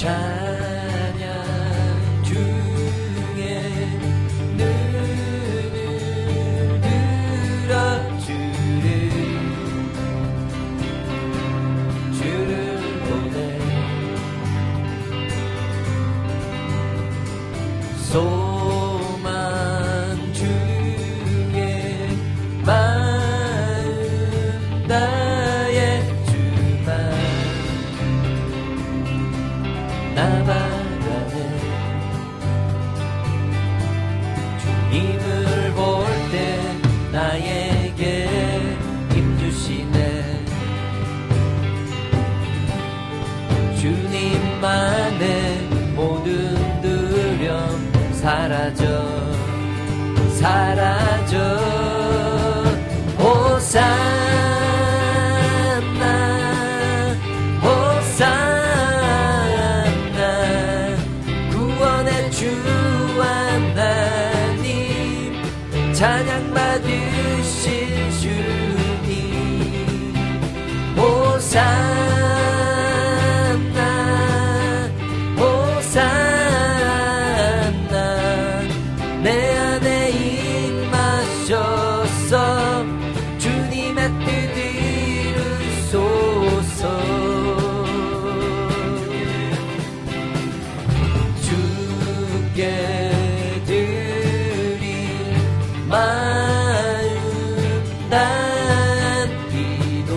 찬양 중에 눈을 들어주를 주를 보내 소망 중에 마음 나의 주만 나 바라네 주님을 볼 때 나에게 힘주시네 주님만의 모든 두려움 사라져 호산나 호산나 구원의 주 하나님 찬양 받으실 주님 호산나 호산나 내 안에 임하셔서 주님의 뜻 이루소서 주께 드릴 마음 담기도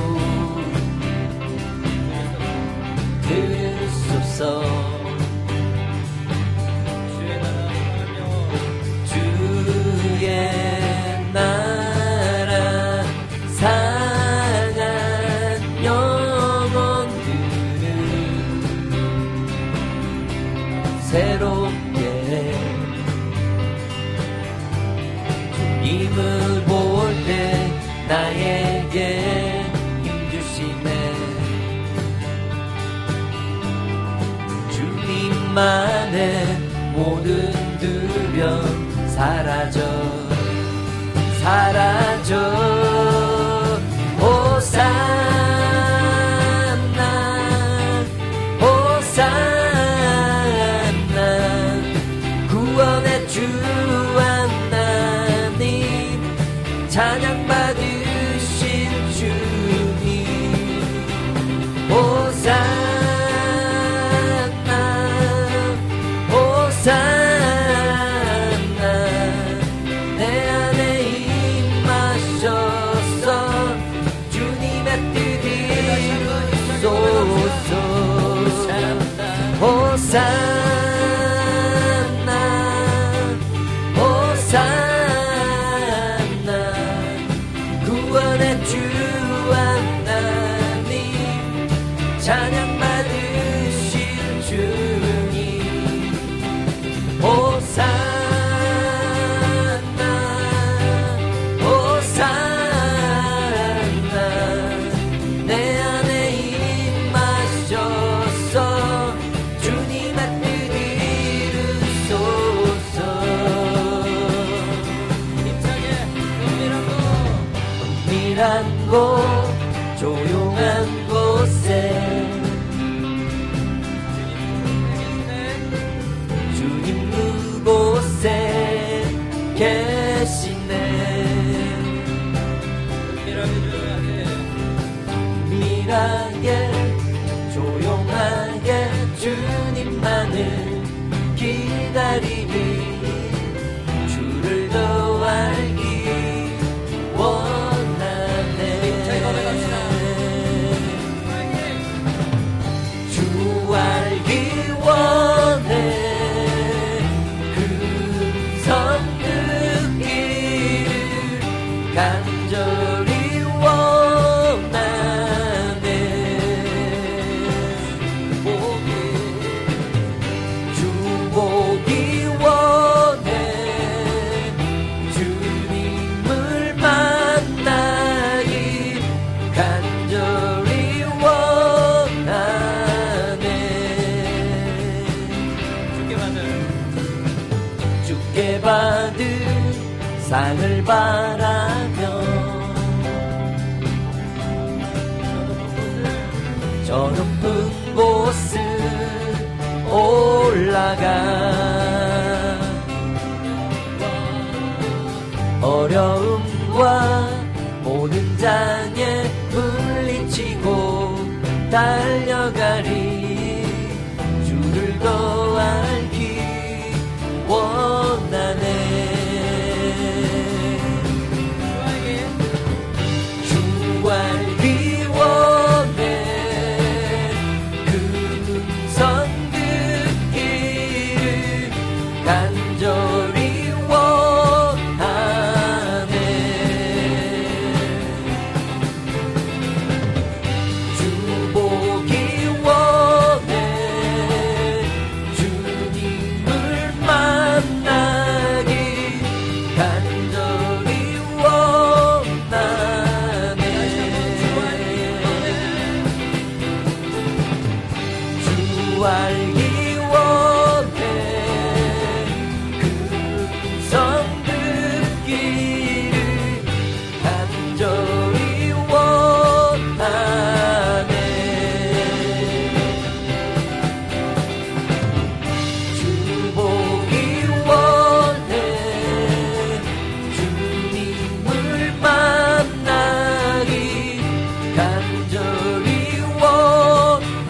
들으소서 주의 나라 상한 영혼들을 새롭게 주님을 볼 때 나에게 힘주시네 주님만의 모든 두려움 사라져 호산나 호산나 구원의 주 하나님 찬양 받으신 주님 호산나 호산나 내 안에 임하셔서 주님의 뜻 이루소서 호산나 호산나 구원의 주 하나님 찬양 받으실 주님 호산나 호산나 내 안에 임하셔서 주님의 뜻 이루소서 힘차게 은밀한 곳 조용한 곳에 주님 그곳에 계시네 은밀하게 조용하게 주님만을 기다리니 주를 더 알기 원하네 주 알기 원해 그 섬듣기를 간절히 원하네 주 보기 원해 주님을 만나기 간절히 원하네 주께 받을 상을 바라며 저 높은 곳을 나아가 어려움과 모든 장애 물리치고 달려가리 주를 더 알기 원하네 주 알기 원해 그 음성 듣기를 간절히 원하네 주 보기 원해 주님을 만나기 간절히 원하네 주 알기 원해 그 음성 듣기를 간절히 원하네 주 보기 원해 주님을 만나기 간절히 원하네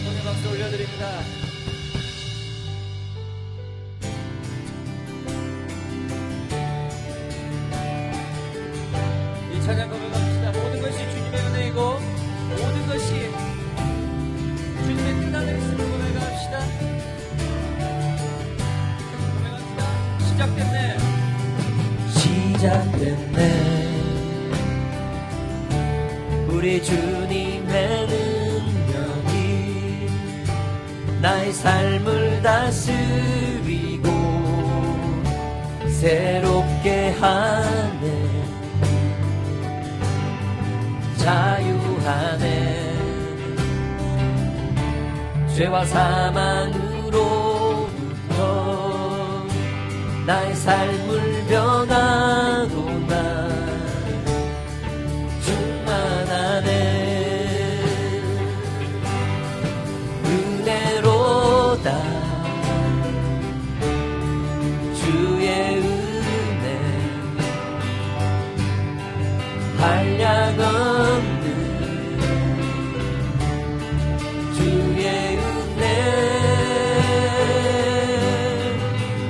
오늘 박수 올려드립니다. 이 찬양 고백합시다. 모든 것이 주님의 은혜이고 모든 것이 주님의 뜻안에 있음을 고백합시다. 고백합시다. 시작됐네. 시작됐네. 우리 주님의 능력이 나의 삶을 다스리고 새롭게 하네 자유하네 죄와 사망으로부터 나의 삶을 변하구나 충만하네 은혜로다 주의 은혜 한량없는 주의 은혜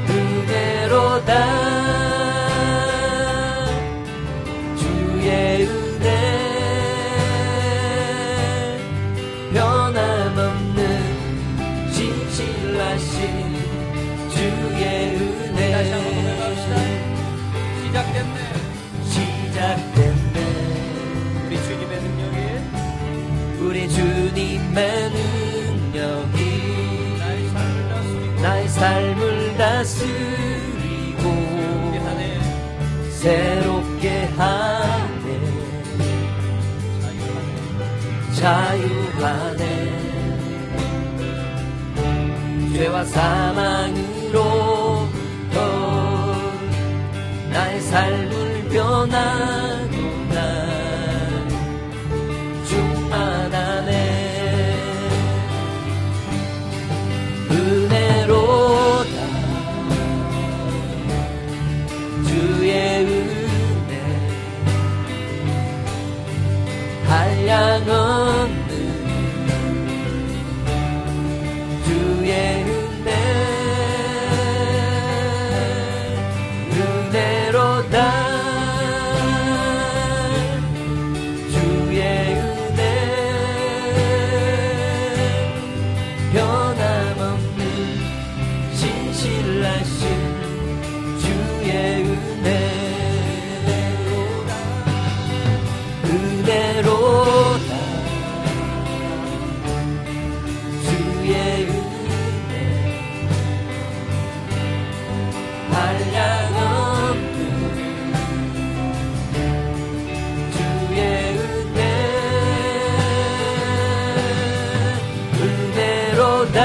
은혜로다 주의 은혜 변함없는 진실하신 주의 은혜 다시 한번 고백합시다. 시작됐네 시작됐네 우리 주님의 능력이 우리 주님의 능력이 나의 삶을 다스리고 새롭게 하네 자유하네 죄와 사망으로부터 나의 삶을 변하구나 충만하네 은혜로다 주의 은혜 한량없는 주의 은혜 은혜로다 주의 은혜 변함없는 진실하신 주의 은혜 은혜로다 주의 은혜 한량없는 주의 은혜 은혜로다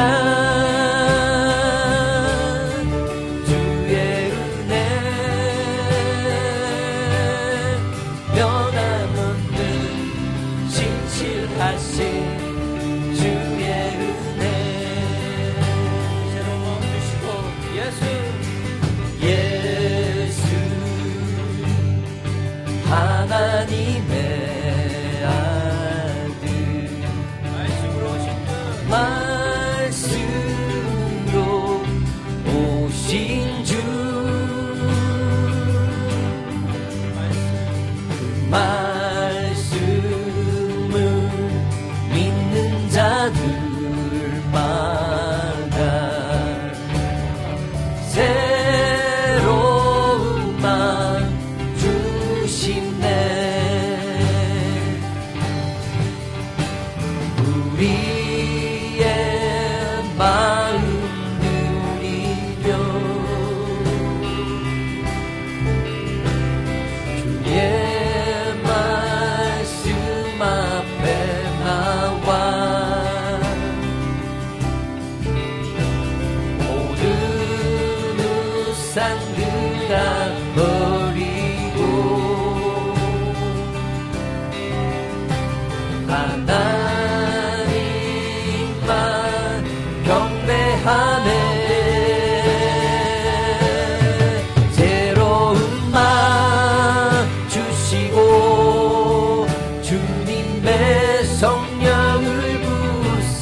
주의 은혜 변함없는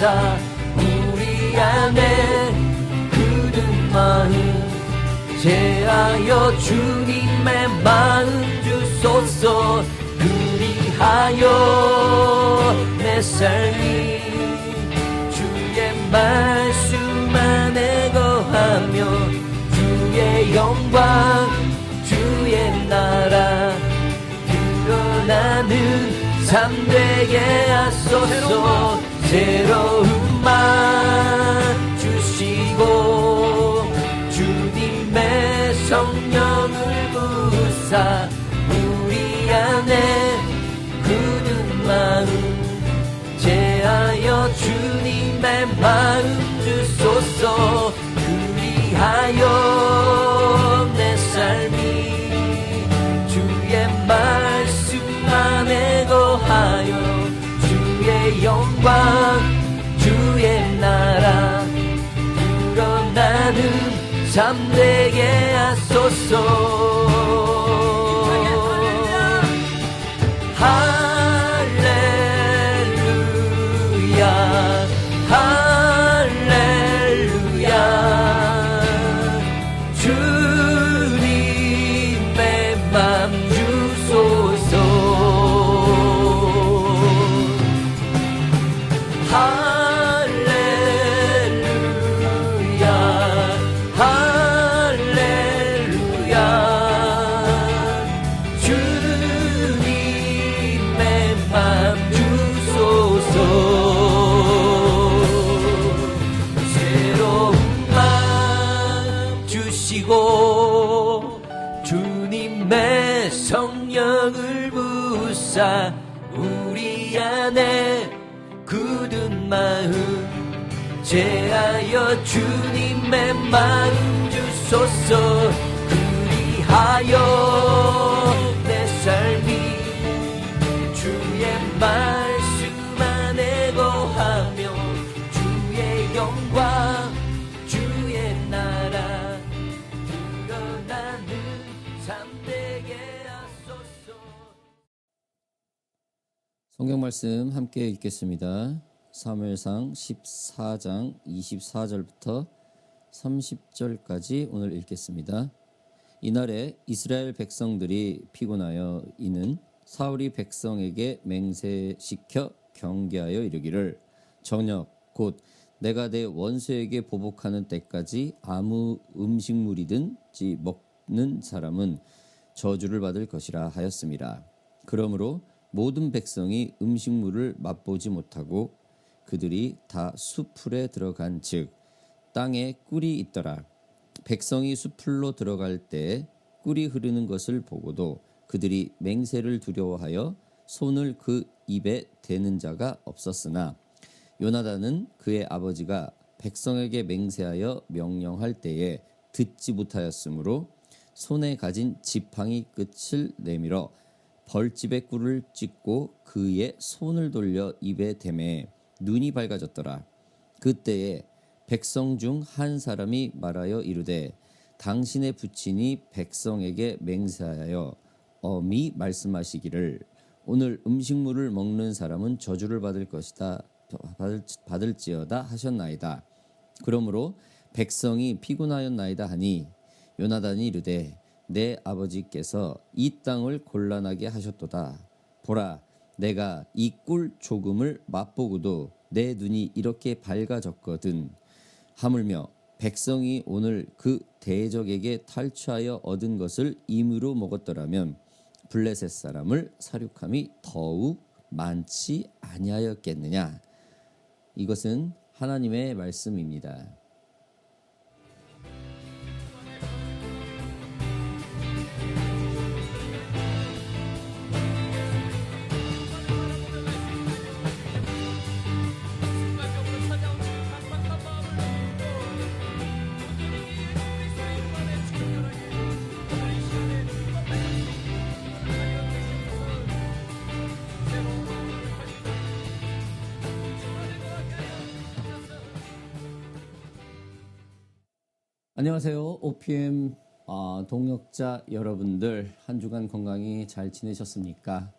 부사 우리 안에 굳은 마음 제하여 주님의 마음 주소서. 그리하여 내 삶이 주의 말씀 안에 거하며 주의 영광 주의 나라 드러나는 삶 되게 하소서. 새로운 마음 주시고 주님의 성령을 부으사 우리 안에 굳은 마음 제하여 주님의 마음 주소서. 그리하여 내 삶이 주의 말씀 안에 거하여 주의 영광 주의 나라 드러나는 삶 되게 하소서. 할렐루야 할렐루야 주님의 맘 주소서. 할렐루야 할렐루야 주님의 맘 주소서. 새로운 맘 주시고 주님의 성령을 부으사 우리 안에 굳은 마음 제하여 주님의 마음 주소서. 그리하여 내 삶이 주의 말씀 안에 거하며 주의 영광 주의 나라 드러나는 삶 되게 하소서. 성경 말씀 함께 읽겠습니다. 사무엘상 14장 24절부터 30절까지 오늘 읽겠습니다. 이날에 이스라엘 백성들이 피곤하여 이는 사울이 백성에게 맹세시켜 경계하여 이르기를 저녁 곧 내가 내 원수에게 보복하는 때까지 아무 음식물이든지 먹는 사람은 저주를 받을 것이라 하였습니다. 그러므로 모든 백성이 음식물을 맛보지 못하고 그들이 다 수풀에 들어간 즉 땅에 꿀이 있더라. 백성이 수풀로 들어갈 때 꿀이 흐르는 것을 보고도 그들이 맹세를 두려워하여 손을 그 입에 대는 자가 없었으나 요나단은 그의 아버지가 백성에게 맹세하여 명령할 때에 듣지 못하였으므로 손에 가진 지팡이 끝을 내밀어 벌집에 꿀을 찢고 그의 손을 돌려 입에 대매 눈이 밝아졌더라. 그때에 백성 중 한 사람이 말하여 이르되 당신의 부친이 백성에게 맹세하여 엄히 말씀하시기를 오늘 음식물을 먹는 사람은 저주를 받을 것이다 받을지어다 하셨나이다. 그러므로 백성이 피곤하였나이다 하니 요나단이 이르되 내 아버지께서 이 땅을 곤란하게 하셨도다. 보라 내가 이 꿀 조금을 맛보고도 내 눈이 이렇게 밝아졌거든. 하물며 백성이 오늘 그 대적에게 탈취하여 얻은 것을 임으로 먹었더라면 블레셋 사람을 사륙함이 더욱 많지 아니하였겠느냐. 이것은 하나님의 말씀입니다. 안녕하세요. OPM 동역자 여러분들, 한 주간 건강히 잘 지내셨습니까?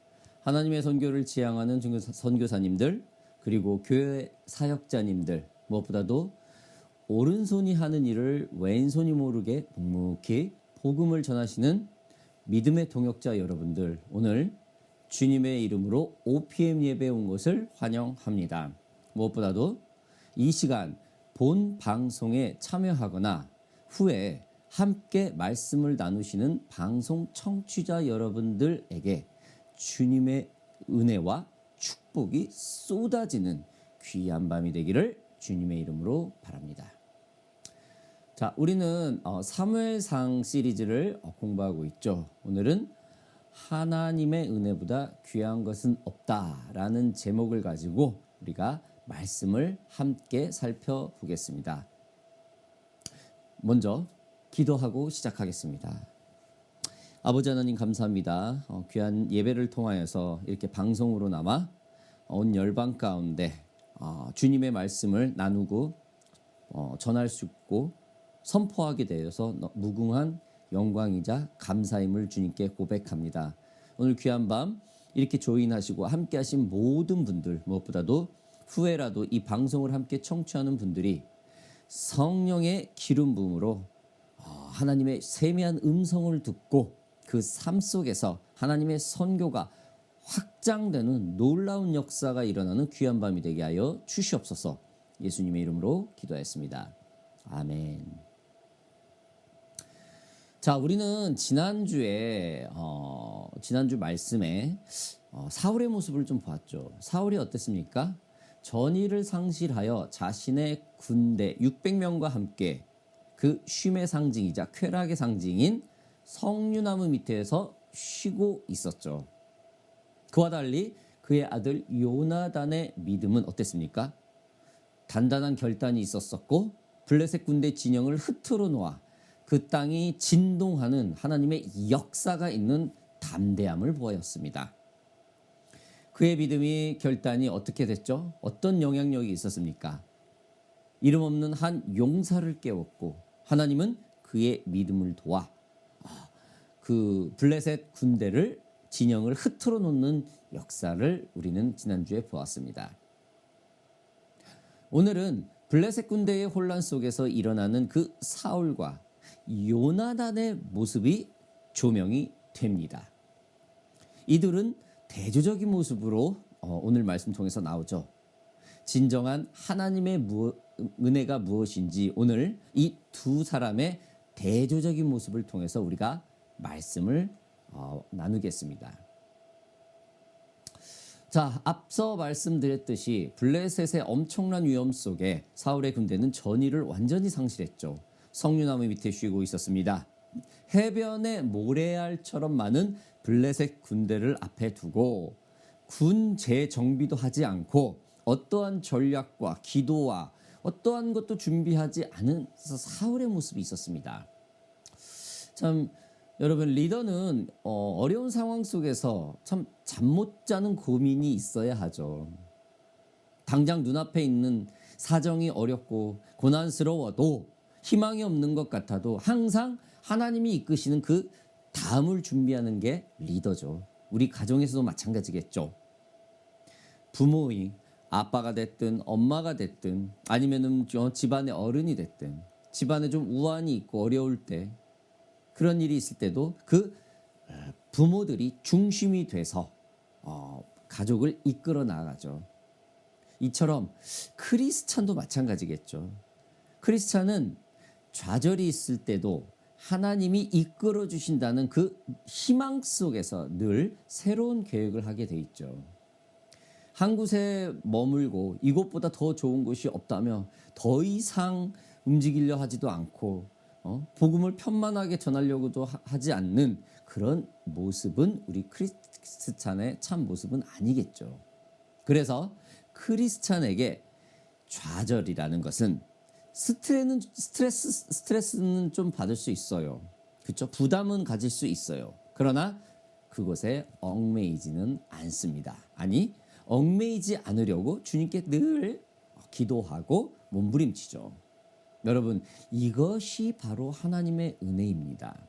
하나님의 선교를 지향하는 선교사님들, 그리고 교회 사역자님들, 무엇보다도 오른손이 하는 일을 왼손이 모르게 묵묵히 복음을 전하시는 믿음의 동역자 여러분들, 오늘 주님의 이름으로 OPM 예배에 온 것을 환영합니다. 무엇보다도 이 시간 본 방송에 참여하거나 후에 함께 말씀을 나누시는 방송 청취자 여러분들에게 주님의 은혜와 축복이 쏟아지는 귀한 밤이 되기를 주님의 이름으로 바랍니다. 자, 우리는 사무엘상 시리즈를 공부하고 있죠. 오늘은 하나님의 은혜보다 귀한 것은 없다라는 제목을 가지고 우리가 말씀을 함께 살펴보겠습니다. 먼저 기도하고 시작하겠습니다. 아버지 하나님 감사합니다. 귀한 예배를 통하여서 이렇게 방송으로나마 온 열방 가운데 주님의 말씀을 나누고 전할 수 있고 선포하게 되어서 무궁한 영광이자 감사임을 주님께 고백합니다. 오늘 귀한 밤 이렇게 조인하시고 함께 하신 모든 분들, 무엇보다도 후회라도 이 방송을 함께 청취하는 분들이 성령의 기름 부음으로 하나님의 세미한 음성을 듣고 그 삶 속에서 하나님의 선교가 확장되는 놀라운 역사가 일어나는 귀한 밤이 되게 하여 주시옵소서. 예수님의 이름으로 기도하였습니다. 아멘. 자, 우리는 지난주 말씀에 사울의 모습을 좀 보았죠. 사울이 어땠습니까? 전의를 상실하여 자신의 군대 600명과 함께 그 쉼의 상징이자 쾌락의 상징인 석류나무 밑에서 쉬고 있었죠. 그와 달리 그의 아들 요나단의 믿음은 어땠습니까? 단단한 결단이 있었었고 블레셋 군대 진영을 흩트러 놓아 그 땅이 진동하는 하나님의 역사가 있는 담대함을 보였습니다. 그의 믿음이 결단이 어떻게 됐죠? 어떤 영향력이 있었습니까? 이름 없는 한 용사를 깨웠고 하나님은 그의 믿음을 도와 그 블레셋 군대를 진영을 흩트러 놓는 역사를 우리는 지난주에 보았습니다. 오늘은 블레셋 군대의 혼란 속에서 일어나는 그 사울과 요나단의 모습이 조명이 됩니다. 이들은 대조적인 모습으로 오늘 말씀 통해서 나오죠. 진정한 하나님의 은혜가 무엇인지 오늘 이 두 사람의 대조적인 모습을 통해서 우리가 말씀을 나누겠습니다. 자, 앞서 말씀드렸듯이 블레셋의 엄청난 위험 속에 사울의 군대는 전의를 완전히 상실했죠. 석류나무 밑에 쉬고 있었습니다. 해변의 모래알처럼 많은 블레셋 군대를 앞에 두고 군 재정비도 하지 않고 어떠한 전략과 기도와 어떠한 것도 준비하지 않은 사울의 모습이 있었습니다. 참 여러분, 리더는 어려운 상황 속에서 참 잠 못 자는 고민이 있어야 하죠. 당장 눈앞에 있는 사정이 어렵고 고난스러워도 희망이 없는 것 같아도 항상 하나님이 이끄시는 그 다음을 준비하는 게 리더죠. 우리 가정에서도 마찬가지겠죠. 부모이 아빠가 됐든 엄마가 됐든 아니면은 집안의 어른이 됐든 집안에 좀 우환이 있고 어려울 때 그런 일이 있을 때도 그 부모들이 중심이 돼서 가족을 이끌어 나가죠. 이처럼 크리스찬도 마찬가지겠죠. 크리스찬은 좌절이 있을 때도 하나님이 이끌어 주신다는 그 희망 속에서 늘 새로운 계획을 하게 돼 있죠. 한 곳에 머물고 이곳보다 더 좋은 곳이 없다며 더 이상 움직이려 하지도 않고 복음을 편만하게 전하려고도 하지 않는 그런 모습은 우리 크리스찬의 참 모습은 아니겠죠. 그래서 크리스찬에게 좌절이라는 것은 스트레스는 좀 받을 수 있어요. 그렇죠? 부담은 가질 수 있어요. 그러나 그곳에 얽매이지는 않습니다. 아니, 얽매이지 않으려고 주님께 늘 기도하고 몸부림치죠. 여러분, 이것이 바로 하나님의 은혜입니다.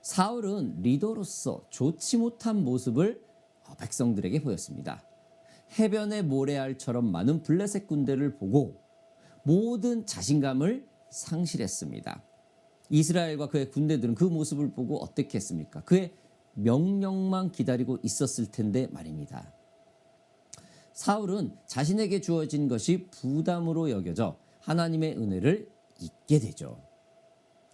사울은 리더로서 좋지 못한 모습을 백성들에게 보였습니다. 해변의 모래알처럼 많은 블레셋 군대를 보고 모든 자신감을 상실했습니다. 이스라엘과 그의 군대들은 그 모습을 보고 어떻게 했습니까? 그의 명령만 기다리고 있었을 텐데 말입니다. 사울은 자신에게 주어진 것이 부담으로 여겨져 하나님의 은혜를 잊게 되죠.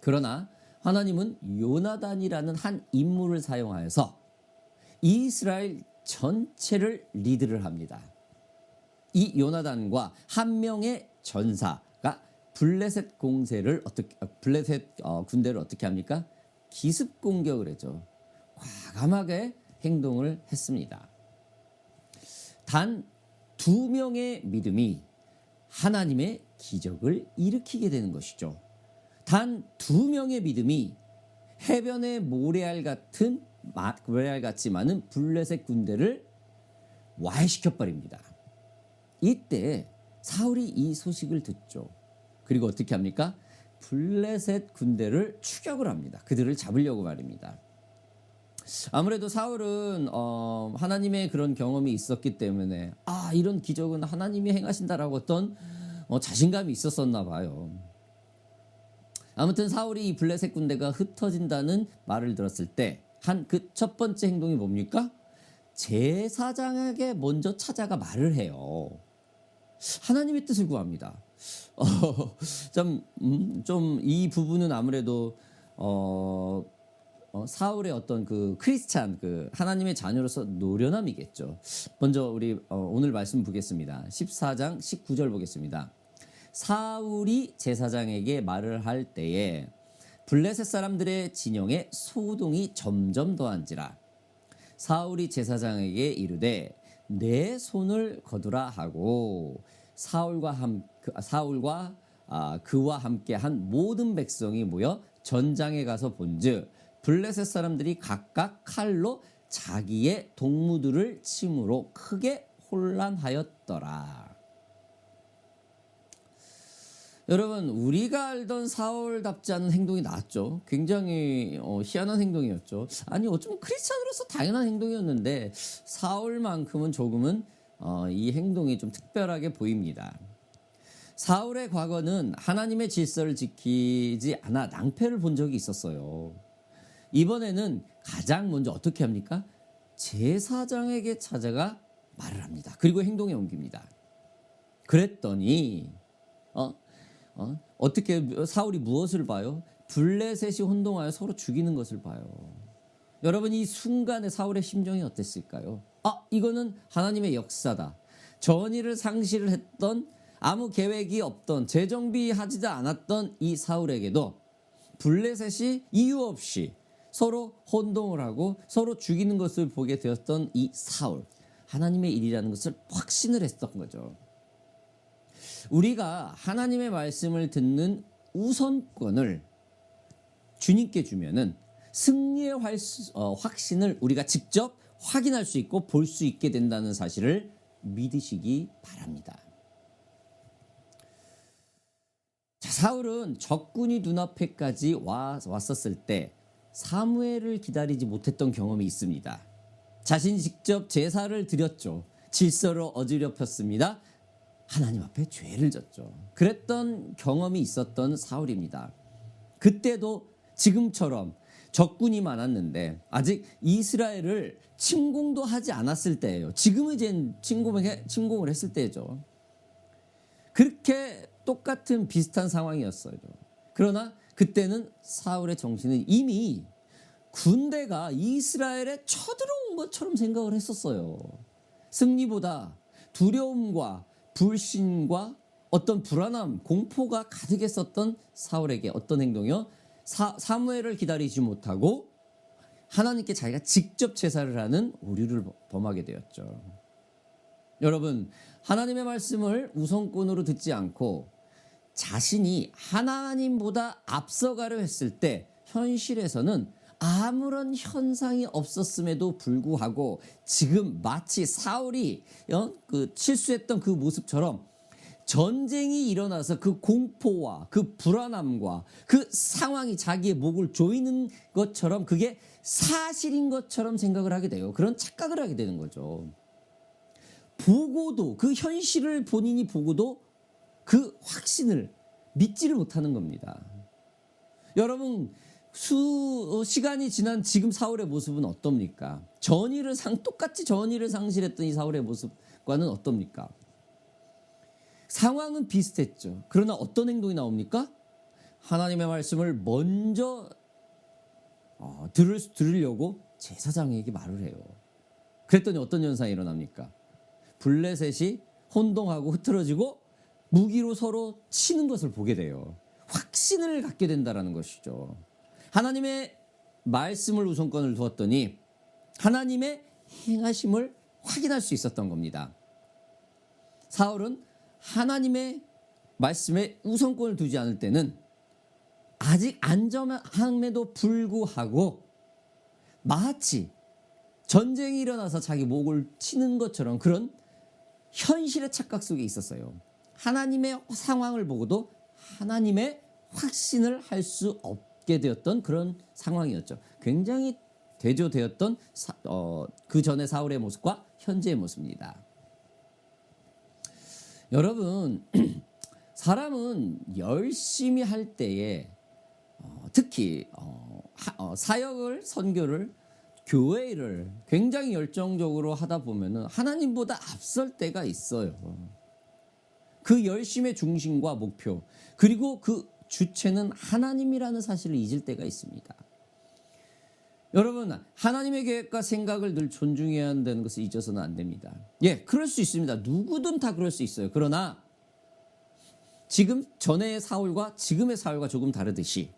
그러나 하나님은 요나단이라는 한 인물을 사용하여서 이스라엘 전체를 리드를 합니다. 이 요나단과 한 명의 전사가 블레셋 군대를 어떻게 합니까? 기습 공격을 했죠. 과감하게 행동을 했습니다. 단 2명의 믿음이 하나님의 기적을 일으키게 되는 것이죠. 단 2명의 믿음이 해변의 모래알같이 많은 블레셋 군대를 와해시켜 버립니다. 이때 사울이 이 소식을 듣죠. 그리고 어떻게 합니까? 블레셋 군대를 추격을 합니다. 그들을 잡으려고 말입니다. 아무래도 사울은 하나님의 그런 경험이 있었기 때문에 이런 기적은 하나님이 행하신다라고 어떤 자신감이 있었었나 봐요. 아무튼 사울이 이 블레셋 군대가 흩어진다는 말을 들었을 때 한 그 첫 번째 행동이 뭡니까? 제사장에게 먼저 찾아가 말을 해요. 하나님의 뜻을 구합니다. 좀 이 부분은 아무래도 사울의 어떤 그 크리스찬 하나님의 자녀로서 노련함이겠죠. 먼저 우리 오늘 말씀 보겠습니다. 14장 19절 보겠습니다. 사울이 제사장에게 말을 할 때에 블레셋 사람들의 진영에 소동이 점점 더한지라. 사울이 제사장에게 이르되 내 손을 거두라 하고 사울과 그와 함께한 모든 백성이 모여 전장에 가서 본즉 블레셋 사람들이 각각 칼로 자기의 동무들을 침으로 크게 혼란하였더라. 여러분, 우리가 알던 사울답지 않은 행동이 나왔죠. 굉장히 희한한 행동이었죠. 아니 어쩌면 크리스찬으로서 당연한 행동이었는데 사울만큼은 조금은 이 행동이 좀 특별하게 보입니다. 사울의 과거는 하나님의 질서를 지키지 않아 낭패를 본 적이 있었어요. 이번에는 가장 먼저 어떻게 합니까? 제사장에게 찾아가 말을 합니다. 그리고 행동에 옮깁니다. 그랬더니 어떻게 사울이 무엇을 봐요? 블레셋이 혼동하여 서로 죽이는 것을 봐요. 여러분, 이 순간에 사울의 심정이 어땠을까요? 이거는 하나님의 역사다. 전의를 상실을 했던, 아무 계획이 없던, 재정비하지도 않았던 이 사울에게도 블레셋이 이유 없이 서로 혼동을 하고 서로 죽이는 것을 보게 되었던 이 사울, 하나님의 일이라는 것을 확신을 했던 거죠. 우리가 하나님의 말씀을 듣는 우선권을 주님께 주면은 승리의 확신을 우리가 직접 확인할 수 있고 볼 수 있게 된다는 사실을 믿으시기 바랍니다. 자, 사울은 적군이 눈앞에까지 왔었을 때 사무엘을 기다리지 못했던 경험이 있습니다. 자신이 직접 제사를 드렸죠. 질서를 어지럽혔습니다. 하나님 앞에 죄를 졌죠. 그랬던 경험이 있었던 사울입니다. 그때도 지금처럼 적군이 많았는데 아직 이스라엘을 침공도 하지 않았을 때예요. 지금은 이제 침공을 했을 때죠. 그렇게 똑같은 비슷한 상황이었어요. 그러나 그때는 사울의 정신은 이미 군대가 이스라엘에 쳐들어온 것처럼 생각을 했었어요. 승리보다 두려움과 불신과 어떤 불안함, 공포가 가득했었던 사울에게 어떤 행동이요? 사무엘을 기다리지 못하고 하나님께 자기가 직접 제사를 하는 오류를 범하게 되었죠. 여러분, 하나님의 말씀을 우선권으로 듣지 않고 자신이 하나님보다 앞서가려 했을 때 현실에서는 아무런 현상이 없었음에도 불구하고 지금 마치 사울이 실수했던 그 모습처럼 전쟁이 일어나서 그 공포와 그 불안함과 그 상황이 자기의 목을 조이는 것처럼 그게 사실인 것처럼 생각을 하게 돼요. 그런 착각을 하게 되는 거죠. 보고도 그 현실을 본인이 보고도 그 확신을 믿지를 못하는 겁니다. 여러분 시간이 지난 지금 사울의 모습은 어떻습니까? 똑같이 전의를 상실했던 이 사울의 모습과는 어떻습니까? 상황은 비슷했죠. 그러나 어떤 행동이 나옵니까? 하나님의 말씀을 먼저 들으려고 제사장에게 말을 해요. 그랬더니 어떤 현상이 일어납니까? 블레셋이 혼동하고 흐트러지고 무기로 서로 치는 것을 보게 돼요. 확신을 갖게 된다는 것이죠. 하나님의 말씀을 우선권을 두었더니 하나님의 행하심을 확인할 수 있었던 겁니다. 사울은 하나님의 말씀에 우선권을 두지 않을 때는 아직 안전함에도 불구하고 마치 전쟁이 일어나서 자기 목을 치는 것처럼 그런 현실의 착각 속에 있었어요. 하나님의 상황을 보고도 하나님의 확신을 할 수 없게 되었던 그런 상황이었죠. 굉장히 대조되었던 그 전의 사울의 모습과 현재의 모습입니다. 여러분, 사람은 열심히 할 때에 특히 사역을, 선교를, 교회 일을 굉장히 열정적으로 하다 보면은 하나님보다 앞설 때가 있어요. 그 열심의 중심과 목표, 그리고 그 주체는 하나님이라는 사실을 잊을 때가 있습니다. 여러분, 하나님의 계획과 생각을 늘 존중해야 한다는 것을 잊어서는 안 됩니다. 예, 그럴 수 있습니다. 누구든 다 그럴 수 있어요. 그러나 지금 전의 사울과 지금의 사울과 조금 다르듯이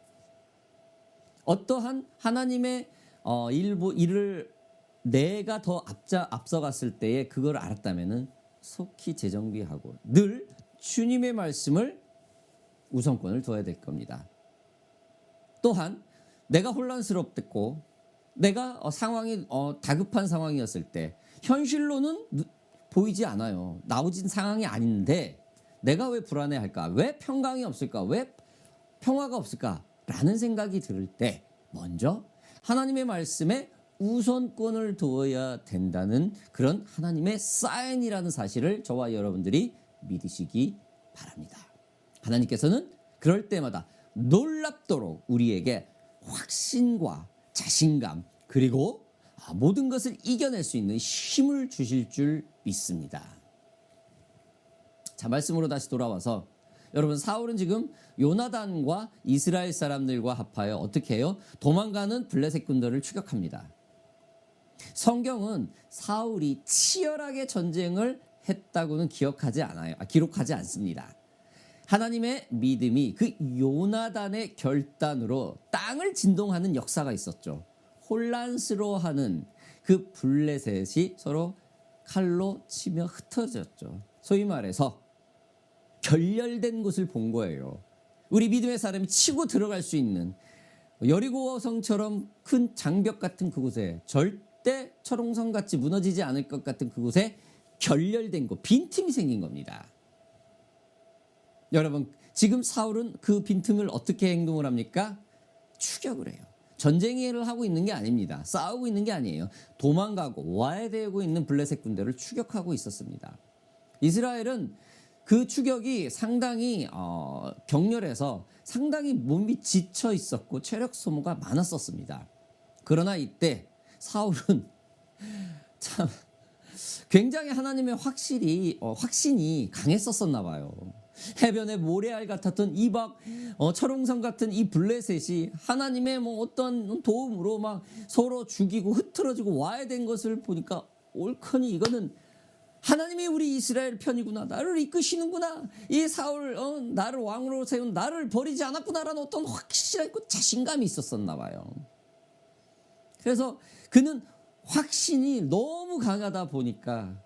어떠한 하나님의 일을 내가 더 앞서갔을 때에 그걸 알았다면은 속히 재정비하고 늘 주님의 말씀을 우선권을 둬야 될 겁니다. 또한 내가 혼란스럽고 내가 상황이 다급한 상황이었을 때 현실로는 보이지 않아요. 나오진 상황이 아닌데 내가 왜 불안해할까? 왜 평강이 없을까? 왜 평화가 없을까? 라는 생각이 들 때 먼저 하나님의 말씀에 우선권을 두어야 된다는 그런 하나님의 사인이라는 사실을 저와 여러분들이 믿으시기 바랍니다. 하나님께서는 그럴 때마다 놀랍도록 우리에게 확신과 자신감 그리고 모든 것을 이겨낼 수 있는 힘을 주실 줄 믿습니다. 자, 말씀으로 다시 돌아와서 여러분, 사울은 지금 요나단과 이스라엘 사람들과 합하여 어떻게 해요? 도망가는 블레셋 군대를 추격합니다. 성경은 사울이 치열하게 전쟁을 했다고는 기록하지 않습니다. 하나님의 믿음이 그 요나단의 결단으로 땅을 진동하는 역사가 있었죠. 혼란스러워하는 그 블레셋이 서로 칼로 치며 흩어졌죠. 소위 말해서 결렬된 곳을 본 거예요. 우리 믿음의 사람이 치고 들어갈 수 있는 여리고 성처럼 큰 장벽 같은 그곳에 절대 철옹성같이 무너지지 않을 것 같은 그곳에 결렬된 곳, 빈틈이 생긴 겁니다. 여러분, 지금 사울은 그 빈틈을 어떻게 행동을 합니까? 추격을 해요. 전쟁을 하고 있는 게 아닙니다. 싸우고 있는 게 아니에요. 도망가고 와야 되고 있는 블레셋 군대를 추격하고 있었습니다. 이스라엘은 그 추격이 상당히 격렬해서 상당히 몸이 지쳐 있었고 체력 소모가 많았었습니다. 그러나 이때 사울은 참 굉장히 하나님의 확신이 강했었나 봐요. 해변의 모래알 같았던 이박 철옹성 같은 이 블레셋이 하나님의 어떤 도움으로 막 서로 죽이고 흐트러지고 와야 된 것을 보니까 옳거니 이거는 하나님이 우리 이스라엘 편이구나. 나를 이끄시는구나. 이 사울 나를 왕으로 세운 나를 버리지 않았구나라는 어떤 확실하고 자신감이 있었나 봐요. 그래서 그는 확신이 너무 강하다 보니까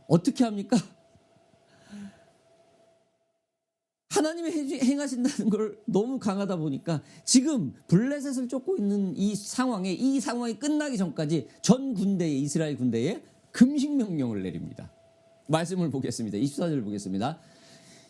어떻게 합니까? 하나님이 행하신다는 걸 너무 강하다 보니까 지금 블레셋을 쫓고 있는 이 상황이 끝나기 전까지 전 군대에 이스라엘 군대에 금식 명령을 내립니다. 말씀을 보겠습니다. 24절을 보겠습니다.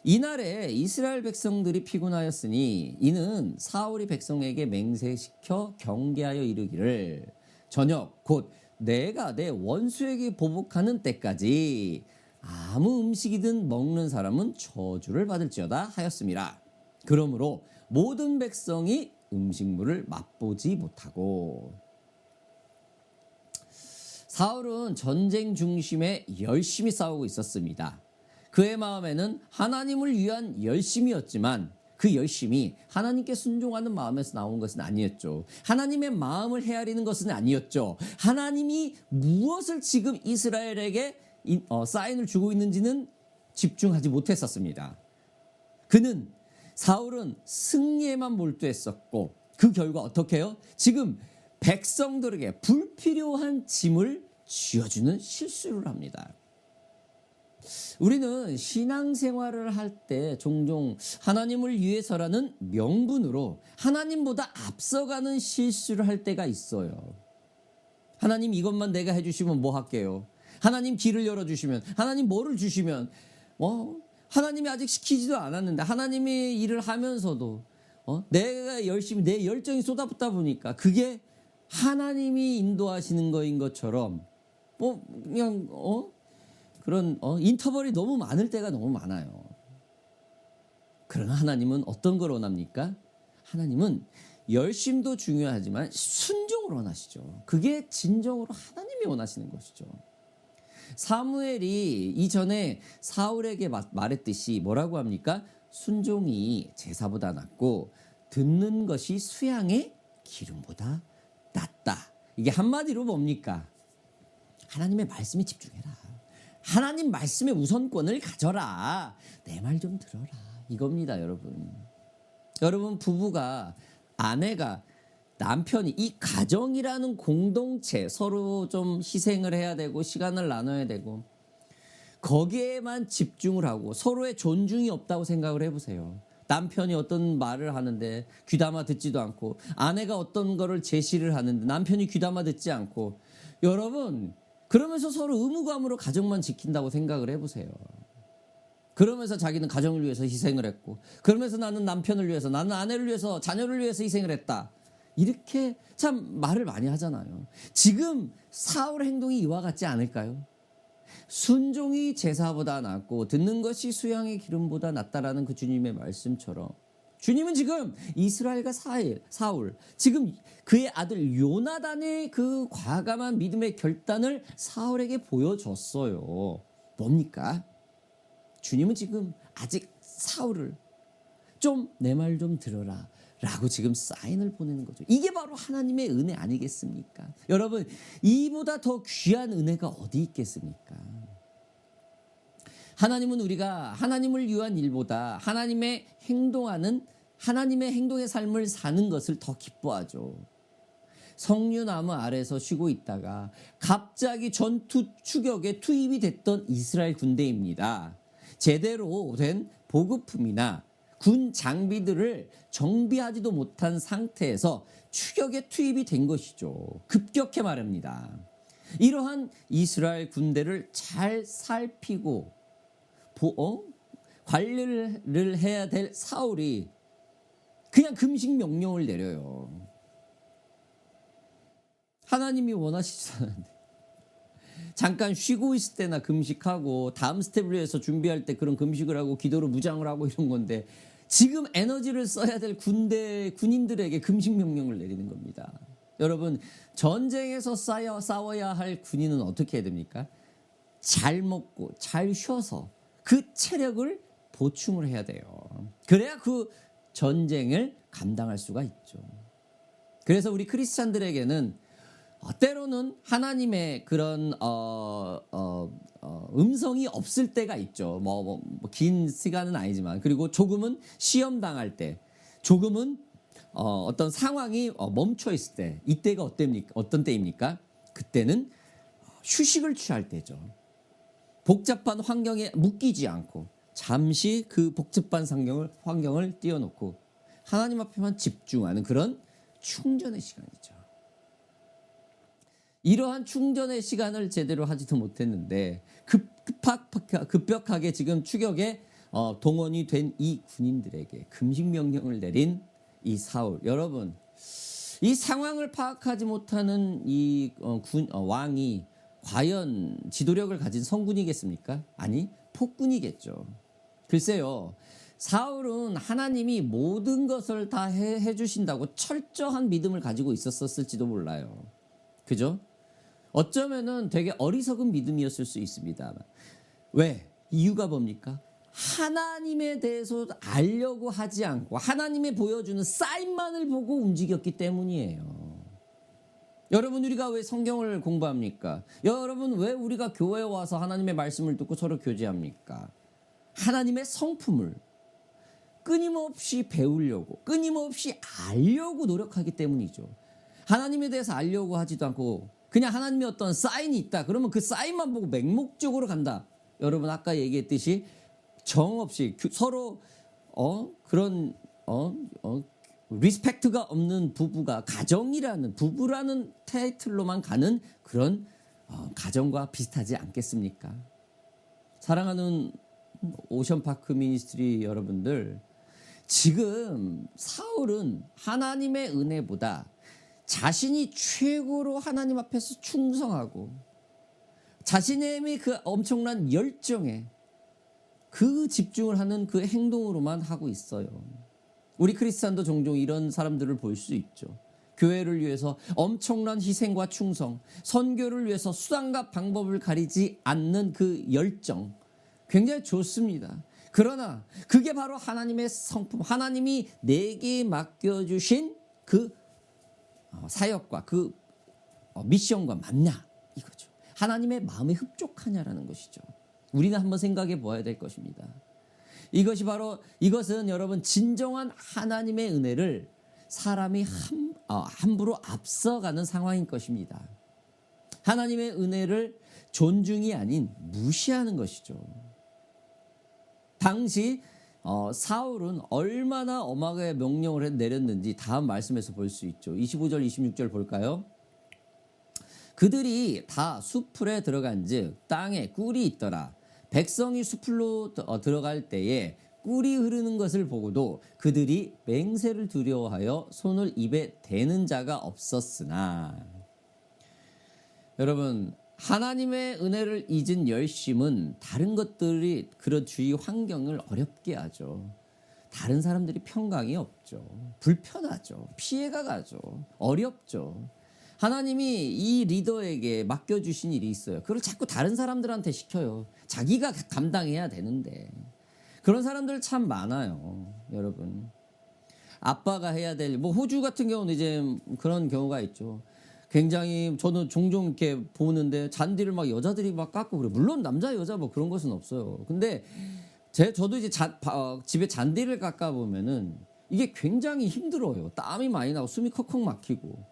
이날에 이스라엘 백성들이 피곤하였으니 이는 사울이 백성에게 맹세시켜 경계하여 이르기를 저녁 곧 내가 내 원수에게 보복하는 때까지 아무 음식이든 먹는 사람은 저주를 받을지어다 하였습니다. 그러므로 모든 백성이 음식물을 맛보지 못하고. 사울은 전쟁 중심에 열심히 싸우고 있었습니다. 그의 마음에는 하나님을 위한 열심이었지만 그 열심이 하나님께 순종하는 마음에서 나온 것은 아니었죠. 하나님의 마음을 헤아리는 것은 아니었죠. 하나님이 무엇을 지금 이스라엘에게 사인을 주고 있는지는 집중하지 못했었습니다. 사울은 승리에만 몰두했었고 그 결과 어떻게 해요? 지금 백성들에게 불필요한 짐을 쥐어주는 실수를 합니다. 우리는 신앙생활을 할 때 종종 하나님을 위해서라는 명분으로 하나님보다 앞서가는 실수를 할 때가 있어요. 하나님 이것만 내가 해주시면 뭐 할게요? 하나님 길을 열어주시면, 하나님 뭐를 주시면, 하나님이 아직 시키지도 않았는데 하나님이 일을 하면서도 내가 열심히 내 열정이 쏟아붓다 보니까 그게 하나님이 인도하시는 거인 것처럼 그냥 그런 인터벌이 너무 많을 때가 너무 많아요. 그러나 하나님은 어떤 걸 원합니까? 하나님은 열심도 중요하지만 순종을 원하시죠. 그게 진정으로 하나님이 원하시는 것이죠. 사무엘이 이전에 사울에게 말했듯이 뭐라고 합니까? 순종이 제사보다 낫고 듣는 것이 수양의 기름보다 낫다. 이게 한마디로 뭡니까? 하나님의 말씀에 집중해라. 하나님 말씀의 우선권을 가져라. 내 말 좀 들어라. 이겁니다, 여러분. 여러분, 부부가, 아내가, 남편이 이 가정이라는 공동체 서로 좀 희생을 해야 되고 시간을 나눠야 되고 거기에만 집중을 하고 서로의 존중이 없다고 생각을 해보세요. 남편이 어떤 말을 하는데 귀담아 듣지도 않고 아내가 어떤 거를 제시를 하는데 남편이 귀담아 듣지 않고 여러분 그러면서 서로 의무감으로 가정만 지킨다고 생각을 해보세요. 그러면서 자기는 가정을 위해서 희생을 했고 그러면서 나는 남편을 위해서 나는 아내를 위해서 자녀를 위해서 희생을 했다. 이렇게 참 말을 많이 하잖아요. 지금 사울의 행동이 이와 같지 않을까요? 순종이 제사보다 낫고 듣는 것이 수양의 기름보다 낫다라는 그 주님의 말씀처럼 주님은 지금 이스라엘과 사울 지금 그의 아들 요나단의 그 과감한 믿음의 결단을 사울에게 보여줬어요. 뭡니까? 주님은 지금 아직 사울을 좀 내 말 좀 들어라 라고 지금 사인을 보내는 거죠. 이게 바로 하나님의 은혜 아니겠습니까? 여러분 이보다 더 귀한 은혜가 어디 있겠습니까? 하나님은 우리가 하나님을 위한 일보다 하나님의 행동의 삶을 사는 것을 더 기뻐하죠. 석류나무 아래서 쉬고 있다가 갑자기 전투 추격에 투입이 됐던 이스라엘 군대입니다. 제대로 된 보급품이나 군 장비들을 정비하지도 못한 상태에서 추격에 투입이 된 것이죠. 급격히 말합니다. 이러한 이스라엘 군대를 잘 살피고 관리를 해야 될 사울이 그냥 금식 명령을 내려요. 하나님이 원하시지 않는데 잠깐 쉬고 있을 때나 금식하고 다음 스텝을 위해서 준비할 때 그런 금식을 하고 기도로 무장을 하고 이런 건데 지금 에너지를 써야 될 군인들에게 금식 명령을 내리는 겁니다. 여러분 전쟁에서 싸워야 할 군인은 어떻게 해야 됩니까? 잘 먹고 잘 쉬어서 그 체력을 보충을 해야 돼요. 그래야 그 전쟁을 감당할 수가 있죠. 그래서 우리 크리스찬들에게는 때로는 하나님의 그런 음성이 없을 때가 있죠. 긴 시간은 아니지만 그리고 조금은 시험 당할 때, 조금은 어떤 상황이 멈춰 있을 때, 이때가 어떤 때입니까? 그때는 휴식을 취할 때죠. 복잡한 환경에 묶이지 않고 잠시 그 복잡한 환경을 띄워놓고 하나님 앞에만 집중하는 그런 충전의 시간이죠. 이러한 충전의 시간을 제대로 하지도 못했는데 급격하게 지금 추격에 동원이 된 이 군인들에게 금식 명령을 내린 이 사울. 여러분 이 상황을 파악하지 못하는 이 왕이 과연 지도력을 가진 성군이겠습니까? 아니, 폭군이겠죠. 글쎄요, 사울은 하나님이 모든 것을 다 해주신다고 철저한 믿음을 가지고 있었을지도 몰라요. 그죠? 어쩌면은 되게 어리석은 믿음이었을 수 있습니다. 왜? 이유가 뭡니까? 하나님에 대해서 알려고 하지 않고 하나님이 보여주는 사인만을 보고 움직였기 때문이에요. 여러분, 우리가 왜 성경을 공부합니까? 여러분, 왜 우리가 교회에 와서 하나님의 말씀을 듣고 서로 교제합니까? 하나님의 성품을 끊임없이 배우려고, 끊임없이 알려고 노력하기 때문이죠. 하나님에 대해서 알려고 하지도 않고 그냥 하나님의 어떤 사인이 있다, 그러면 그 사인만 보고 맹목적으로 간다. 여러분, 아까 얘기했듯이 정없이 서로 그런 리스펙트가 없는 부부가 가정이라는, 부부라는 타이틀로만 가는 그런 가정과 비슷하지 않겠습니까? 사랑하는 오션파크 미니스트리 여러분들, 지금 사울은 하나님의 은혜보다 자신이 최고로 하나님 앞에서 충성하고 자신의 그 엄청난 열정에 그 집중을 하는 그 행동으로만 하고 있어요. 우리 크리스찬도 종종 이런 사람들을 볼 수 있죠. 교회를 위해서 엄청난 희생과 충성, 선교를 위해서 수단과 방법을 가리지 않는 그 열정, 굉장히 좋습니다. 그러나 그게 바로 하나님의 성품, 하나님이 내게 맡겨주신 그 사역과 그 미션과 맞냐, 이거죠. 하나님의 마음에 흡족하냐라는 것이죠. 우리는 한번 생각해 보아야 될 것입니다. 이것은 여러분, 진정한 하나님의 은혜를 사람이 함부로 앞서가는 상황인 것입니다. 하나님의 은혜를 존중이 아닌 무시하는 것이죠. 당시 사울은 얼마나 엄하게 명령을 내렸는지 다음 말씀에서 볼 수 있죠. 25절 26절 볼까요? 그들이 다 숲풀에 들어간즉 땅에 꿀이 있더라. 백성이 숲으로 들어갈 때에 꿀이 흐르는 것을 보고도 그들이 맹세를 두려워하여 손을 입에 대는 자가 없었으나. 여러분, 하나님의 은혜를 잊은 열심은 다른 것들이 그런 주위 환경을 어렵게 하죠. 다른 사람들이 평강이 없죠. 불편하죠. 피해가 가죠. 어렵죠. 하나님이 이 리더에게 맡겨주신 일이 있어요. 그걸 자꾸 다른 사람들한테 시켜요. 자기가 감당해야 되는데. 그런 사람들 참 많아요, 여러분. 아빠가 해야 될, 호주 같은 경우는 이제 그런 경우가 있죠. 굉장히, 저는 종종 이렇게 보는데 잔디를 막 여자들이 막 깎고 그래요. 물론 남자 여자 그런 것은 없어요. 근데 저도 이제 집에 잔디를 깎아 보면은 이게 굉장히 힘들어요. 땀이 많이 나고 숨이 컥컥 막히고.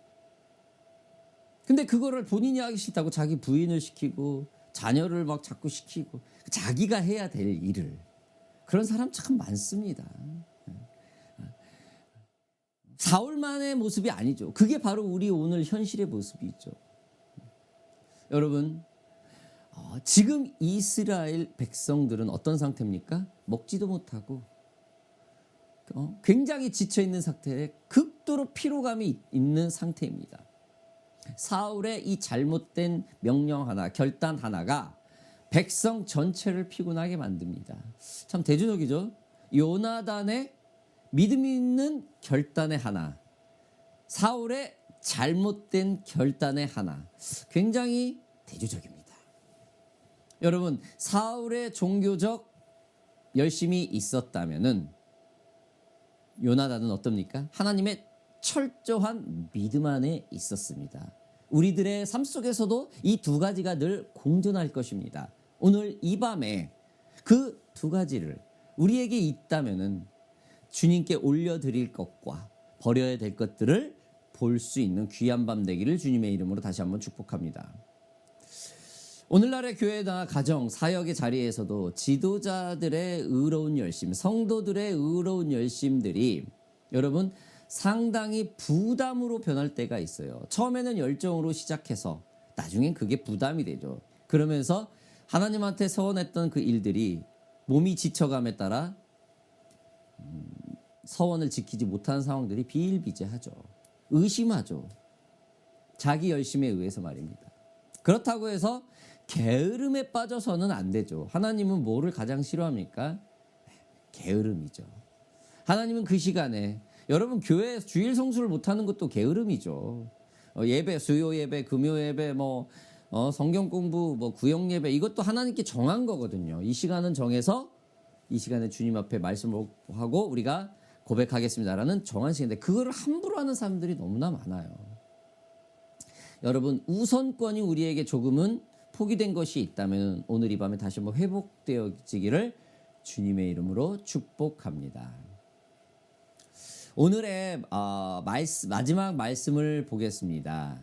근데 그거를 본인이 하기 싫다고 자기 부인을 시키고 자녀를 막 자꾸 시키고 자기가 해야 될 일을, 그런 사람 참 많습니다. 사울만의 모습이 아니죠. 그게 바로 우리 오늘 현실의 모습이죠. 여러분, 지금 이스라엘 백성들은 어떤 상태입니까? 먹지도 못하고 굉장히 지쳐있는 상태에 극도로 피로감이 있는 상태입니다. 사울의 이 잘못된 명령 하나, 결단 하나가 백성 전체를 피곤하게 만듭니다. 참 대조적이죠. 요나단의 믿음 있는 결단의 하나, 사울의 잘못된 결단의 하나, 굉장히 대조적입니다. 여러분, 사울의 종교적 열심이 있었다면은 요나단은 어떻습니까? 하나님의 철저한 믿음 안에 있었습니다. 우리들의 삶 속에서도 이 두 가지가 늘 공존할 것입니다. 오늘 이 밤에 그 두 가지를 우리에게 있다면은 주님께 올려드릴 것과 버려야 될 것들을 볼 수 있는 귀한 밤 되기를 주님의 이름으로 다시 한번 축복합니다. 오늘날의 교회나 가정, 사역의 자리에서도 지도자들의 의로운 열심, 성도들의 의로운 열심들이 여러분 상당히 부담으로 변할 때가 있어요. 처음에는 열정으로 시작해서 나중엔 그게 부담이 되죠. 그러면서 하나님한테 서원했던 그 일들이 몸이 지쳐감에 따라 서원을 지키지 못하는 상황들이 비일비재하죠. 의심하죠. 자기 열심에 의해서 말입니다. 그렇다고 해서 게으름에 빠져서는 안 되죠. 하나님은 뭐를 가장 싫어합니까? 게으름이죠. 하나님은 그 시간에 여러분 교회에서 주일 성수를 못하는 것도 게으름이죠. 예배, 수요 예배, 금요 예배, 성경 공부, 구역 예배 이것도 하나님께 정한 거거든요. 이 시간은 정해서 이 시간에 주님 앞에 말씀을 하고 우리가 고백하겠습니다라는 정한 시간인데 그거를 함부로 하는 사람들이 너무나 많아요. 여러분 우선권이 우리에게 조금은 포기된 것이 있다면 오늘 이 밤에 다시 한번 회복되어지기를 주님의 이름으로 축복합니다. 오늘의 마지막 말씀을 보겠습니다.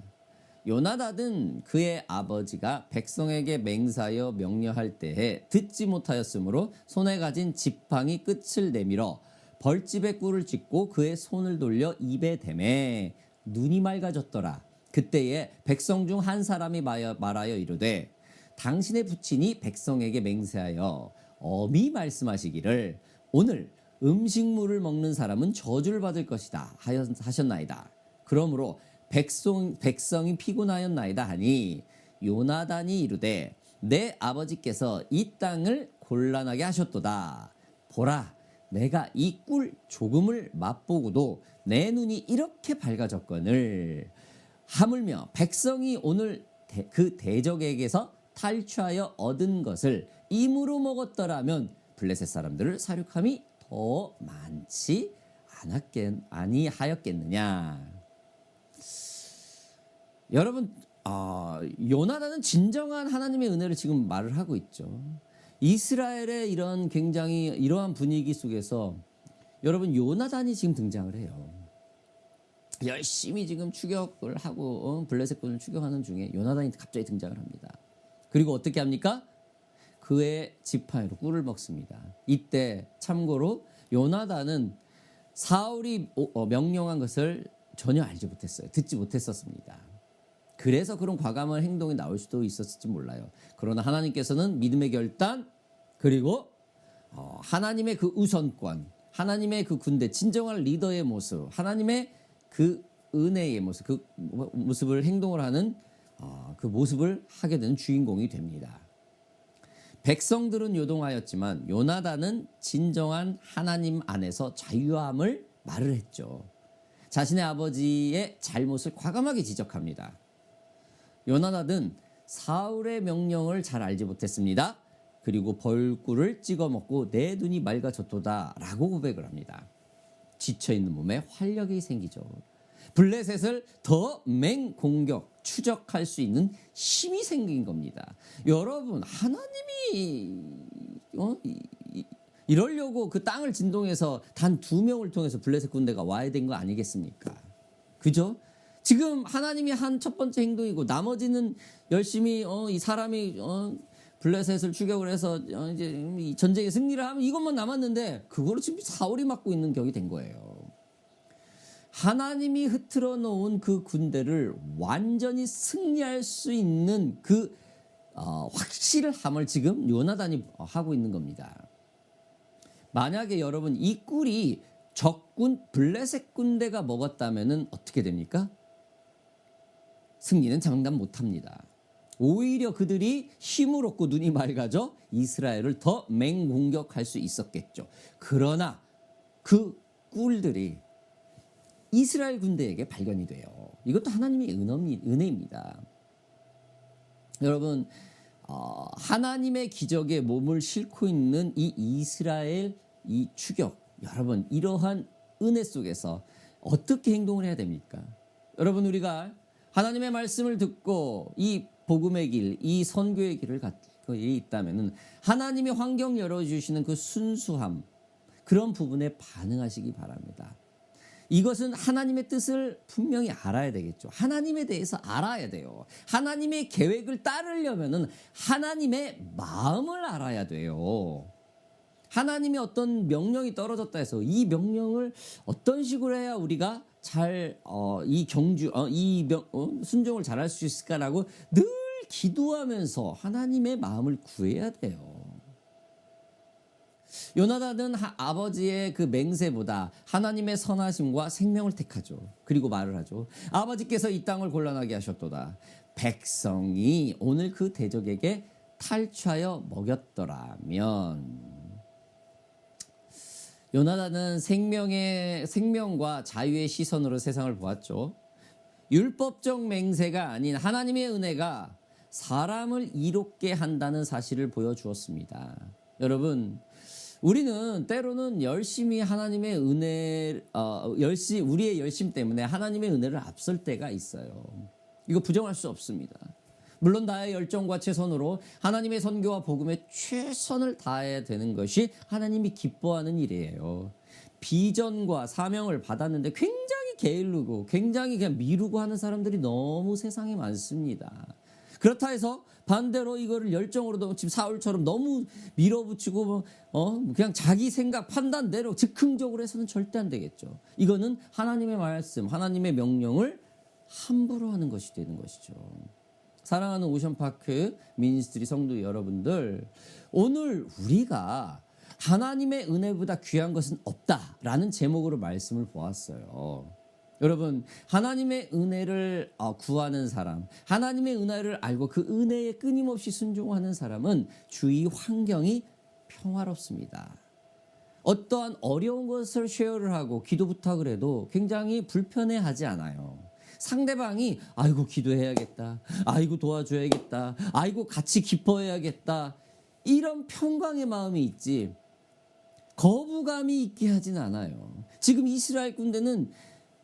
요나단은 그의 아버지가 백성에게 맹세하여 명령할 때에 듣지 못하였으므로 손에 가진 지팡이 끝을 내밀어 벌집에 꿀을 찍고 그의 손을 돌려 입에 대매 눈이 맑아졌더라. 그때에 백성 중 한 사람이 말하여 이르되 당신의 부친이 백성에게 맹세하여 엄히 말씀하시기를 오늘 음식물을 먹는 사람은 저주를 받을 것이다 하셨나이다. 그러므로 백성이 피곤하였나이다 하니 요나단이 이르되 내 아버지께서 이 땅을 곤란하게 하셨도다. 보라 내가 이 꿀 조금을 맛보고도 내 눈이 이렇게 밝아졌거늘 하물며 백성이 오늘 그 대적에게서 탈취하여 얻은 것을 임으로 먹었더라면 블레셋 사람들을 사륙함이 더 많지 아니하였겠느냐. 여러분 요나단은 진정한 하나님의 은혜를 지금 말을 하고 있죠. 이스라엘의 이런 굉장히 이러한 분위기 속에서 여러분 요나단이 지금 등장을 해요. 열심히 지금 추격을 하고 블레셋군을 추격하는 중에 요나단이 갑자기 등장을 합니다. 그리고 어떻게 합니까? 그의 지팡이로 꿀을 먹습니다. 이때 참고로 요나단은 사울이 명령한 것을 전혀 알지 못했어요. 듣지 못했었습니다. 그래서 그런 과감한 행동이 나올 수도 있었을지 몰라요. 그러나 하나님께서는 믿음의 결단 그리고 하나님의 그 우선권, 하나님의 그 군대, 진정한 리더의 모습, 하나님의 그 은혜의 모습, 그 모습을 행동을 하는 그 모습을 하게 되는 주인공이 됩니다. 백성들은 요동하였지만 요나단은 진정한 하나님 안에서 자유함을 말을 했죠. 자신의 아버지의 잘못을 과감하게 지적합니다. 요나단은 사울의 명령을 잘 알지 못했습니다. 그리고 벌꿀을 찍어 먹고 내 눈이 맑아졌도다 라고 고백을 합니다. 지쳐있는 몸에 활력이 생기죠. 블레셋을 더 맹공격, 추적할 수 있는 힘이 생긴 겁니다. 여러분 하나님이 이러려고 그 땅을 진동해서 단 2명을 통해서 블레셋 군대가 와야 된 거 아니겠습니까? 그죠? 지금 하나님이 한 첫 번째 행동이고 나머지는 열심히 이 사람이 블레셋을 추격을 해서 이제 전쟁에 승리를 하면 이것만 남았는데 그거를 지금 사울이 맡고 있는 격이 된 거예요. 하나님이 흐트러 놓은 그 군대를 완전히 승리할 수 있는 그 확실함을 지금 요나단이 하고 있는 겁니다. 만약에 여러분 이 꿀이 적군 블레셋 군대가 먹었다면 어떻게 됩니까? 승리는 장담 못합니다. 오히려 그들이 힘을 얻고 눈이 맑아져 이스라엘을 더 맹공격할 수 있었겠죠. 그러나 그 꿀들이 이스라엘 군대에게 발견이 돼요. 이것도 하나님의 은혜입니다. 여러분 하나님의 기적에 몸을 싣고 있는 이 이스라엘 이 추격, 여러분 이러한 은혜 속에서 어떻게 행동을 해야 됩니까? 여러분 우리가 하나님의 말씀을 듣고 이 복음의 길, 이 선교의 길을 갖고 있다면 하나님이 환경 열어주시는 그 순수함, 그런 부분에 반응하시기 바랍니다. 이것은 하나님의 뜻을 분명히 알아야 되겠죠. 하나님에 대해서 알아야 돼요. 하나님의 계획을 따르려면 하나님의 마음을 알아야 돼요. 하나님의 어떤 명령이 떨어졌다 해서 이 명령을 어떤 식으로 해야 우리가 잘 순종을 잘할 수 있을까라고 늘 기도하면서 하나님의 마음을 구해야 돼요. 요나단은 아버지의 그 맹세보다 하나님의 선하심과 생명을 택하죠. 그리고 말을 하죠. 아버지께서 이 땅을 곤란하게 하셨도다. 백성이 오늘 그 대적에게 탈취하여 먹였더라면, 요나단은 생명과 자유의 시선으로 세상을 보았죠. 율법적 맹세가 아닌 하나님의 은혜가 사람을 이롭게 한다는 사실을 보여주었습니다. 여러분, 우리는 때로는 열심히 하나님의 우리의 열심 때문에 하나님의 은혜를 앞설 때가 있어요. 이거 부정할 수 없습니다. 물론 나의 열정과 최선으로 하나님의 선교와 복음에 최선을 다해야 되는 것이 하나님이 기뻐하는 일이에요. 비전과 사명을 받았는데 굉장히 게을르고 굉장히 그냥 미루고 하는 사람들이 너무 세상에 많습니다. 그렇다 해서 반대로 이거를 열정으로 지금 사울처럼 너무 밀어붙이고 그냥 자기 생각 판단대로 즉흥적으로 해서는 절대 안 되겠죠. 이거는 하나님의 말씀, 하나님의 명령을 함부로 하는 것이 되는 것이죠. 사랑하는 오션파크 미니스트리 성도 여러분들, 오늘 우리가 하나님의 은혜보다 귀한 것은 없다라는 제목으로 말씀을 보았어요. 여러분, 하나님의 은혜를 구하는 사람, 하나님의 은혜를 알고 그 은혜에 끊임없이 순종하는 사람은 주위 환경이 평화롭습니다. 어떠한 어려운 것을 쉐어를 하고 기도 부탁을 해도 굉장히 불편해하지 않아요. 상대방이 아이고 기도해야겠다, 아이고 도와줘야겠다, 아이고 같이 기뻐해야겠다, 이런 평강의 마음이 있지 거부감이 있게 하진 않아요. 지금 이스라엘 군대는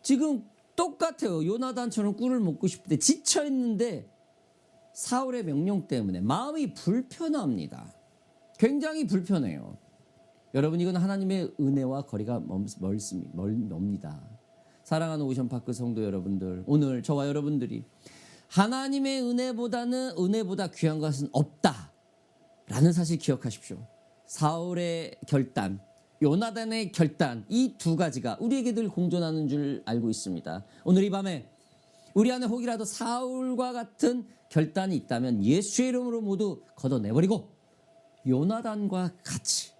지금 똑같아요. 요나단처럼 꿀을 먹고 싶을 때 지쳐있는데 사울의 명령 때문에 마음이 불편합니다. 굉장히 불편해요. 여러분, 이건 하나님의 은혜와 거리가 멉니다. 사랑하는 오션파크 성도 여러분들, 오늘 저와 여러분들이 하나님의 은혜보다 귀한 것은 없다라는 사실 기억하십시오. 사울의 결단, 요나단의 결단, 이 두 가지가 우리에게 늘 공존하는 줄 알고 있습니다. 오늘 이 밤에 우리 안에 혹이라도 사울과 같은 결단이 있다면 예수의 이름으로 모두 걷어내버리고 요나단과 같이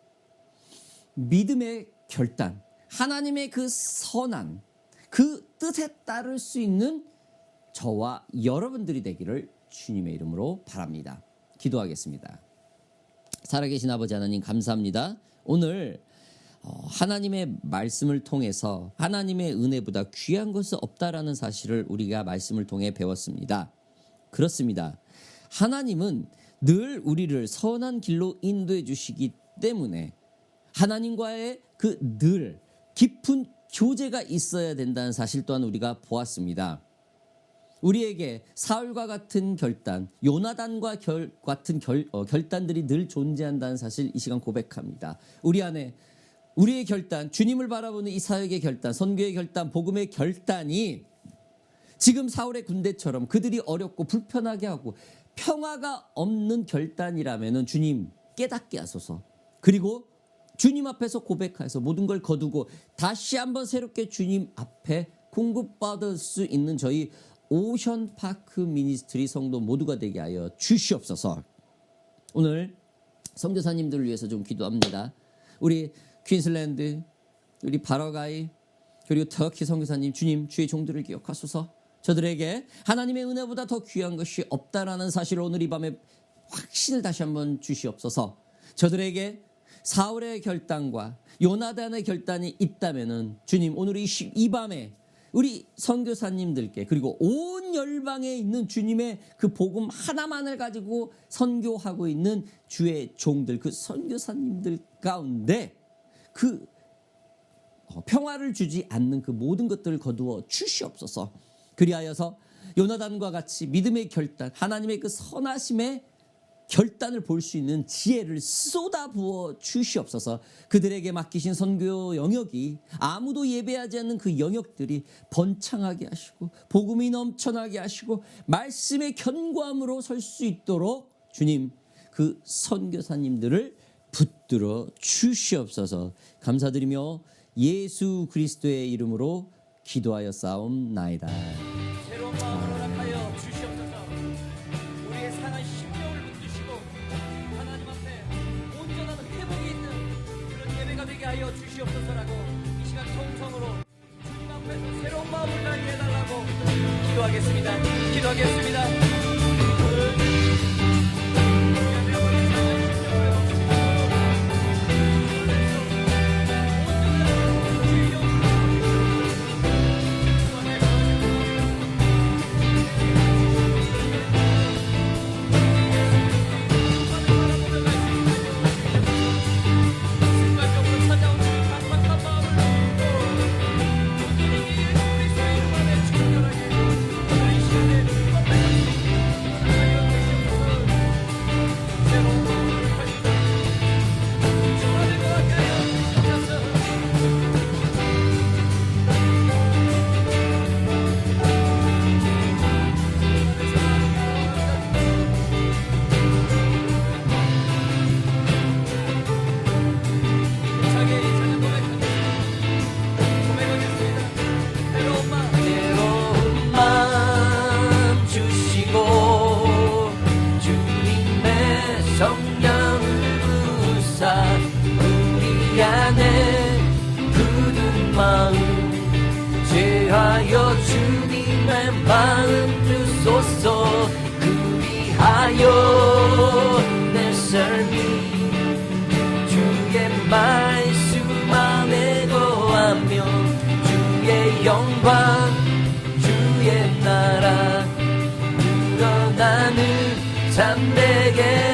믿음의 결단, 하나님의 그 선한 그 뜻에 따를 수 있는 저와 여러분들이 되기를 주님의 이름으로 바랍니다. 기도하겠습니다. 살아계신 아버지 하나님, 감사합니다. 오늘 하나님의 말씀을 통해서 하나님의 은혜보다 귀한 것은 없다라는 사실을 우리가 말씀을 통해 배웠습니다. 그렇습니다. 하나님은 늘 우리를 선한 길로 인도해 주시기 때문에 하나님과의 그 늘 깊은 교제가 있어야 된다는 사실 또한 우리가 보았습니다. 우리에게 사울과 같은 결단, 요나단과 같은 결단들이 늘 존재한다는 사실 이 시간 고백합니다. 우리 안에 우리의 결단, 주님을 바라보는 이 사역의 결단, 선교의 결단, 복음의 결단이 지금 사울의 군대처럼 그들이 어렵고 불편하게 하고 평화가 없는 결단이라면 주님 깨닫게 하소서. 그리고 주님 앞에서 고백해서 모든 걸 거두고 다시 한번 새롭게 주님 앞에 공급받을 수 있는 저희 오션파크 미니스트리 성도 모두가 되게 하여 주시옵소서. 오늘 선교사님들을 위해서 좀 기도합니다. 우리 퀸슬랜드, 우리 바라가이, 그리고 터키 선교사님, 주님 주의 종들을 기억하소서. 저들에게 하나님의 은혜보다 더 귀한 것이 없다라는 사실을 오늘 이 밤에 확신을 다시 한번 주시옵소서. 저들에게 사울의 결단과 요나단의 결단이 있다면은 주님, 오늘 이 밤에 우리 선교사님들께, 그리고 온 열방에 있는 주님의 그 복음 하나만을 가지고 선교하고 있는 주의 종들, 그 선교사님들 가운데 그 평화를 주지 않는 그 모든 것들을 거두어 주시옵소서. 그리하여서 요나단과 같이 믿음의 결단, 하나님의 그 선하심의 결단을 볼 수 있는 지혜를 쏟아부어 주시옵소서. 그들에게 맡기신 선교 영역이 아무도 예배하지 않는 그 영역들이 번창하게 하시고 복음이 넘쳐나게 하시고 말씀의 견고함으로 설 수 있도록 주님 그 선교사님들을 붙들어 주시옵소서. 감사드리며 예수 그리스도의 이름으로 기도하여 싸움나이다. 새로운 마음을 허락하여 주시옵소서. 우리의 상한 심령을 붙드시고 하나님 앞에 온전한 회복이 있는 그런 예배가 되게 하여 주시옵소서라고 이 시간 통성으로 주님 앞에서 새로운 마음을 나게 해달라고 기도하겠습니다. 마음 제하여 주님의 마음 주소서. 그리하여 내 삶이 주의 말씀 안에 거하며 주의 영광 주의 나라 늘어나는 삶 되게